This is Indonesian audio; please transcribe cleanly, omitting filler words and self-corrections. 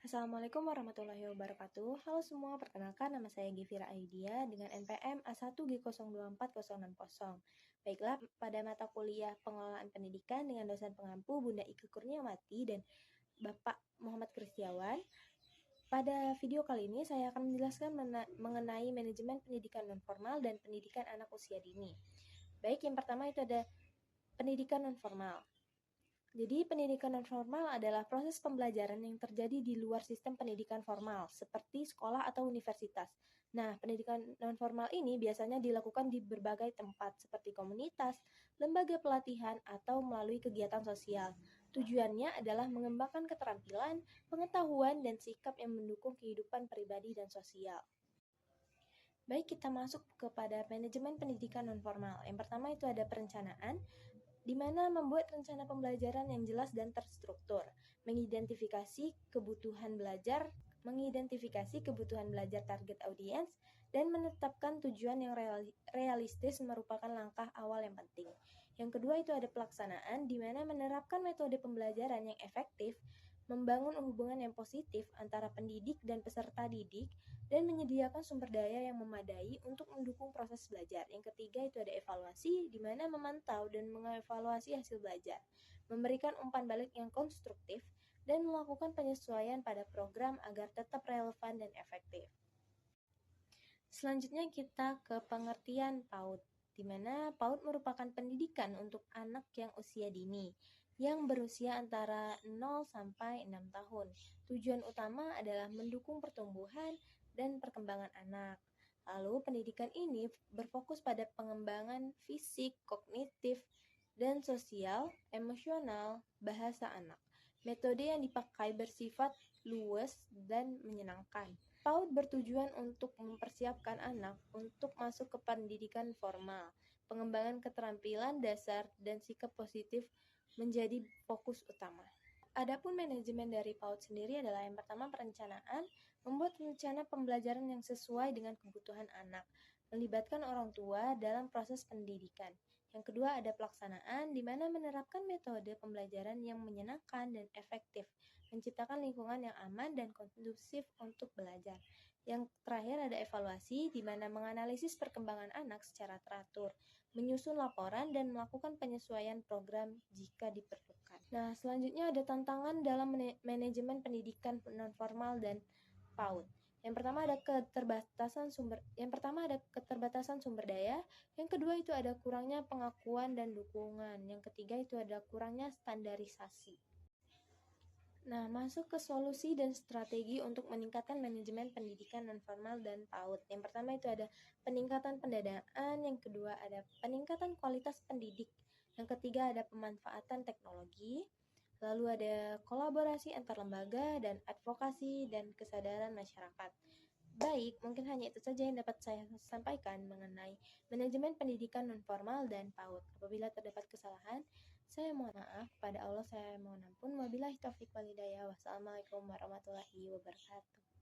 Assalamualaikum warahmatullahi wabarakatuh. Halo semua, perkenalkan nama saya Givira Aidia dengan NPM A1G024060. Baiklah, pada mata kuliah Pengelolaan Pendidikan dengan dosen pengampu Bunda Ike Kurniawati dan Bapak Muhammad Kristiawan. Pada video kali ini saya akan menjelaskan mengenai manajemen pendidikan nonformal dan pendidikan anak usia dini. Baik, yang pertama itu ada pendidikan nonformal. Jadi, pendidikan nonformal adalah proses pembelajaran yang terjadi di luar sistem pendidikan formal, seperti sekolah atau universitas. Nah, pendidikan nonformal ini biasanya dilakukan di berbagai tempat, seperti komunitas, lembaga pelatihan, atau melalui kegiatan sosial. Tujuannya adalah mengembangkan keterampilan, pengetahuan, dan sikap yang mendukung kehidupan pribadi dan sosial. Baik, kita masuk kepada manajemen pendidikan nonformal. Yang pertama itu ada perencanaan, di mana membuat rencana pembelajaran yang jelas dan terstruktur, mengidentifikasi kebutuhan belajar target audiens, dan menetapkan tujuan yang realistis merupakan langkah awal yang penting. Yang kedua itu ada pelaksanaan, di mana menerapkan metode pembelajaran yang efektif, membangun hubungan yang positif antara pendidik dan peserta didik, dan menyediakan sumber daya yang memadai untuk mendukung proses belajar. Yang ketiga itu ada evaluasi, di mana memantau dan mengevaluasi hasil belajar, memberikan umpan balik yang konstruktif, dan melakukan penyesuaian pada program agar tetap relevan dan efektif. Selanjutnya kita ke pengertian PAUD, di mana PAUD merupakan pendidikan untuk anak yang usia dini, yang berusia antara 0 sampai 6 tahun. Tujuan utama adalah mendukung pertumbuhan dan perkembangan anak. Lalu, pendidikan ini berfokus pada pengembangan fisik, kognitif, dan sosial, emosional, bahasa anak. Metode yang dipakai bersifat luas dan menyenangkan. PAUD bertujuan untuk mempersiapkan anak untuk masuk ke pendidikan formal. Pengembangan keterampilan dasar dan sikap positif menjadi fokus utama. Adapun manajemen dari PAUD sendiri adalah yang pertama perencanaan, membuat rencana pembelajaran yang sesuai dengan kebutuhan anak, melibatkan orang tua dalam proses pendidikan. Yang kedua ada pelaksanaan, di mana menerapkan metode pembelajaran yang menyenangkan dan efektif, menciptakan lingkungan yang aman dan kondusif untuk belajar. Yang terakhir ada evaluasi, di mana menganalisis perkembangan anak secara teratur, menyusun laporan, dan melakukan penyesuaian program jika diperlukan. Nah, selanjutnya ada tantangan dalam manajemen pendidikan nonformal dan PAUD. Yang pertama ada keterbatasan sumber daya, yang kedua itu ada kurangnya pengakuan dan dukungan, yang ketiga itu ada kurangnya standarisasi. Nah, masuk ke solusi dan strategi untuk meningkatkan manajemen pendidikan nonformal dan PAUD. Yang pertama itu ada peningkatan pendanaan, yang kedua ada peningkatan kualitas pendidik, yang ketiga ada pemanfaatan teknologi, lalu ada kolaborasi antar lembaga dan advokasi dan kesadaran masyarakat. Baik, mungkin hanya itu saja yang dapat saya sampaikan mengenai manajemen pendidikan nonformal dan PAUD. Apabila terdapat kesalahan, saya mohon maaf, kepada Allah saya mohon ampun. Wabillahi taufiq wal hidayah. Wassalamualaikum warahmatullahi wabarakatuh.